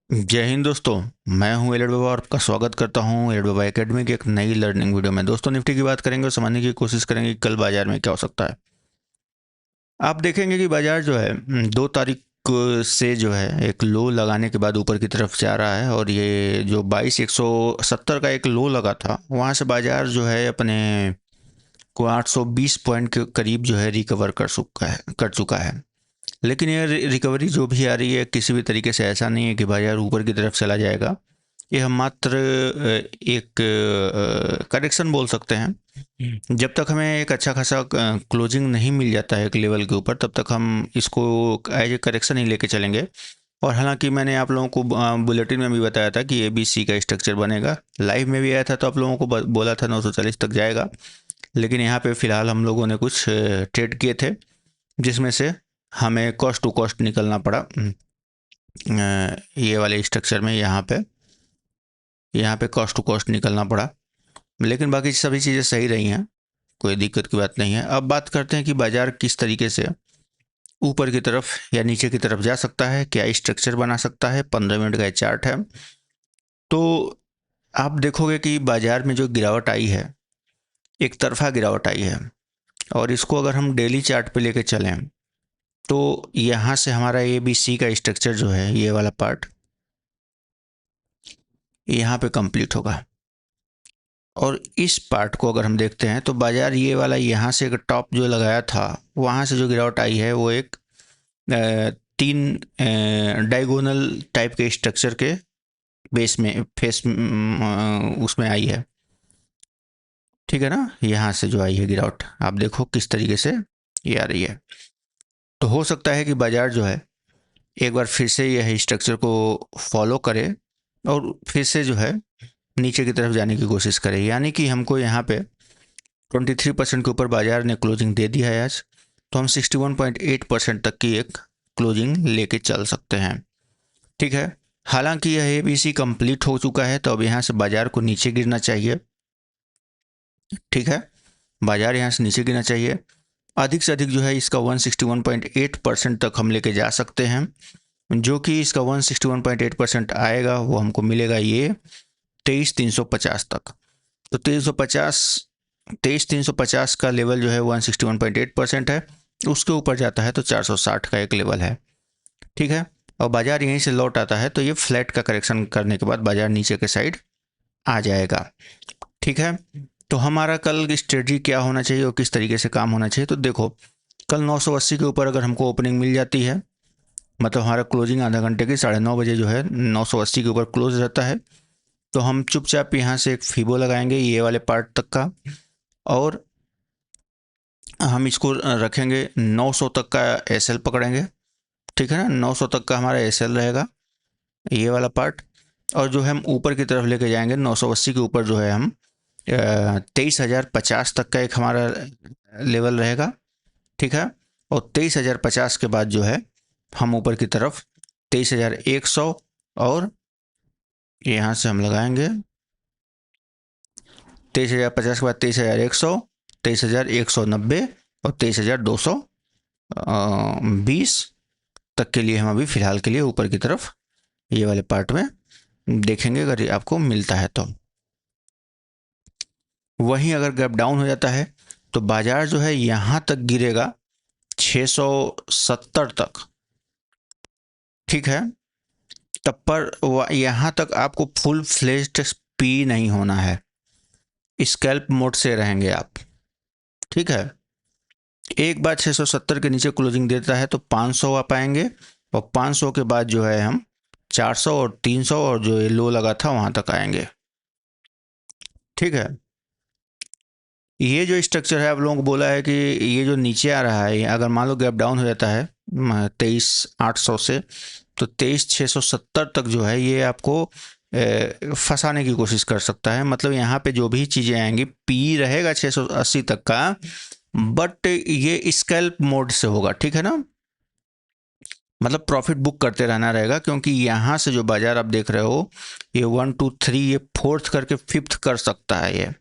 जय हिंद दोस्तों। मैं हूं एलर्ट बाबा और आपका स्वागत करता हूं एलर्ट बाबा एकेडमी की एक नई लर्निंग वीडियो में। दोस्तों, निफ्टी की बात करेंगे और समझने की कोशिश करेंगे कि कल बाजार में क्या हो सकता है। आप देखेंगे कि बाजार जो है 2 तारीख से जो है एक लो लगाने के बाद ऊपर की तरफ जा रहा है, और ये जो 22,170 का एक लो लगा था, वहां से बाजार जो है अपने को 820 पॉइंट के करीब जो है रिकवर कर चुका है। लेकिन ये रिकवरी जो भी आ रही है, किसी भी तरीके से ऐसा नहीं है कि बाजार ऊपर की तरफ चला जाएगा। ये हम मात्र एक करेक्शन बोल सकते हैं। जब तक हमें एक अच्छा खासा क्लोजिंग नहीं मिल जाता है एक लेवल के ऊपर, तब तक हम इसको एज ए करेक्शन ही लेके चलेंगे। और हालांकि मैंने आप लोगों को बुलेटिन में भी बताया था कि ABC का स्ट्रक्चर बनेगा, लाइव में भी आया था, तो आप लोगों को बोला था 940 तक जाएगा। लेकिन यहाँ पे फ़िलहाल हम लोगों ने कुछ ट्रेड किए थे, जिसमें से हमें कॉस्ट टू कॉस्ट निकलना पड़ा। ये वाले स्ट्रक्चर में यहाँ पे कॉस्ट टू कॉस्ट निकलना पड़ा। लेकिन बाकी सभी चीज़ें सही रही हैं, कोई दिक्कत की बात नहीं है। अब बात करते हैं कि बाजार किस तरीके से ऊपर की तरफ या नीचे की तरफ जा सकता है, क्या स्ट्रक्चर बना सकता है। 15 मिनट का चार्ट है, तो आप देखोगे कि बाजार में जो गिरावट आई है, एक तरफा गिरावट आई है। और इसको अगर हम डेली चार्ट पे लेके चलें, तो यहाँ से हमारा ABC का स्ट्रक्चर जो है, ये वाला पार्ट यहाँ पे कंप्लीट होगा। और इस पार्ट को अगर हम देखते हैं, तो बाजार ये वाला यहाँ से एक टॉप जो लगाया था, वहाँ से जो गिरावट आई है वो एक 3 डायगोनल टाइप के स्ट्रक्चर के बेस में उसमें आई है। ठीक है ना, यहाँ से जो आई है गिरावट, आप देखो किस तरीके से ये आ रही है। तो हो सकता है कि बाजार जो है एक बार फिर से यह स्ट्रक्चर को फॉलो करे और फिर से जो है नीचे की तरफ जाने की कोशिश करे। यानी कि हमको यहाँ पे 23% के ऊपर बाजार ने क्लोजिंग दे दिया है आज, तो हम 61.8% तक की एक क्लोजिंग लेके चल सकते हैं। ठीक है, हालांकि यह ABC कंप्लीट हो चुका है, तो अब यहाँ से बाजार को नीचे गिरना चाहिए। ठीक है, बाजार यहाँ से नीचे गिरना चाहिए। अधिक से अधिक जो है इसका 161.8% तक हम लेके जा सकते हैं। जो कि इसका 161.8% आएगा, वो हमको मिलेगा ये 23,350 तक। तो 23,350 का लेवल जो है 161.8% है। उसके ऊपर जाता है तो 460 का एक लेवल है। ठीक है, और बाजार यहीं से लौट आता है, तो ये फ्लैट का करेक्शन करने के बाद बाजार नीचे के साइड आ जाएगा। ठीक है, तो हमारा कल की स्ट्रेटजी क्या होना चाहिए और किस तरीके से काम होना चाहिए। तो देखो, कल 980 के ऊपर अगर हमको ओपनिंग मिल जाती है, मतलब हमारा क्लोजिंग आधा घंटे की 9:30 बजे जो है 980 के ऊपर क्लोज रहता है, तो हम चुपचाप यहाँ से एक फीबो लगाएंगे ये वाले पार्ट तक का, और हम इसको रखेंगे 900 तक का SL पकड़ेंगे। ठीक है ना, 900 तक का हमारा SL रहेगा ये वाला पार्ट। और जो है हम ऊपर की तरफ लेके जाएंगे 980 के ऊपर, जो है हम 23,050 तक का एक हमारा लेवल रहेगा। ठीक है, और 23,050 के बाद जो है हम ऊपर की तरफ 23,100, और यहाँ से हम लगाएंगे 23,050 के बाद 23,100, 23,190 और 23,220 तक के लिए हम अभी फ़िलहाल के लिए ऊपर की तरफ ये वाले पार्ट में देखेंगे, अगर आपको मिलता है तो। वहीं अगर गैप डाउन हो जाता है, तो बाजार जो है यहाँ तक गिरेगा 670 तक। ठीक है, तब पर यहाँ तक आपको फुल फ्लेज्ड पी नहीं होना है, स्कैल्प मोड से रहेंगे आप। ठीक है, एक बार 670 के नीचे क्लोजिंग देता है तो 500 आ पाएंगे, और 500 के बाद जो है हम 400 और 300 और जो ये लो लगा था वहाँ तक आएंगे। ठीक है, ये जो स्ट्रक्चर है, आप लोगों को बोला है कि ये जो नीचे आ रहा है, अगर मान लो गैप डाउन हो जाता है 23,800 से, तो 23,670 तक जो है ये आपको फंसाने की कोशिश कर सकता है। मतलब यहाँ पे जो भी चीज़ें आएंगी, पी रहेगा 680 तक का, बट ये स्कैल्प मोड से होगा। ठीक है ना, मतलब प्रॉफिट बुक करते रहना रहेगा, क्योंकि यहाँ से जो बाजार आप देख रहे हो, ये 1 2 3 ये फोर्थ करके फिफ्थ कर सकता है ये।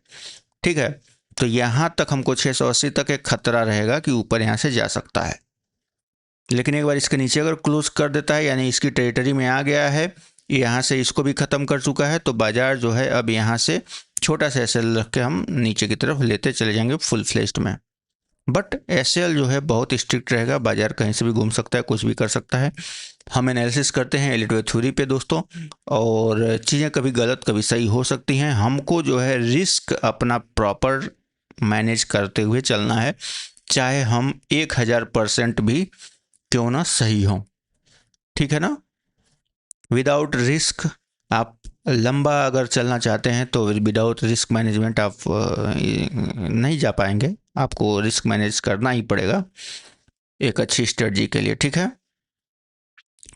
ठीक है, तो यहाँ तक हमको 680 तक एक खतरा रहेगा कि ऊपर यहाँ से जा सकता है। लेकिन एक बार इसके नीचे अगर क्लोज कर देता है, यानी इसकी टेरिटरी में आ गया है, यहाँ से इसको भी ख़त्म कर चुका है, तो बाज़ार जो है अब यहाँ से छोटा सा एसएल रख के हम नीचे की तरफ लेते चले जाएंगे फुल फ्लेज्ड में। बट एसएल जो है बहुत स्ट्रिक्ट रहेगा, बाज़ार कहीं से भी घूम सकता है, कुछ भी कर सकता है। हम एनालिसिस करते हैं एलिट थ्योरी पे दोस्तों, और चीज़ें कभी गलत कभी सही हो सकती हैं। हमको जो है रिस्क अपना प्रॉपर मैनेज करते हुए चलना है, चाहे हम 1000% भी क्यों ना सही हों, ठीक है ना। विदाउट रिस्क आप लंबा अगर चलना चाहते हैं तो विदाउट रिस्क मैनेजमेंट आप नहीं जा पाएंगे, आपको रिस्क मैनेज करना ही पड़ेगा एक अच्छी स्ट्रेटजी के लिए, ठीक है।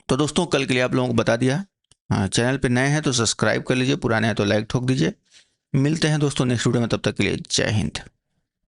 तो दोस्तों कल के लिए आप लोगों को बता दिया। हाँ, चैनल पे नए हैं तो सब्सक्राइब कर लीजिए, पुराने हैं तो लाइक ठोक दीजिए। मिलते हैं दोस्तों नेक्स्ट वीडियो में, तब तक के लिए जय हिंद।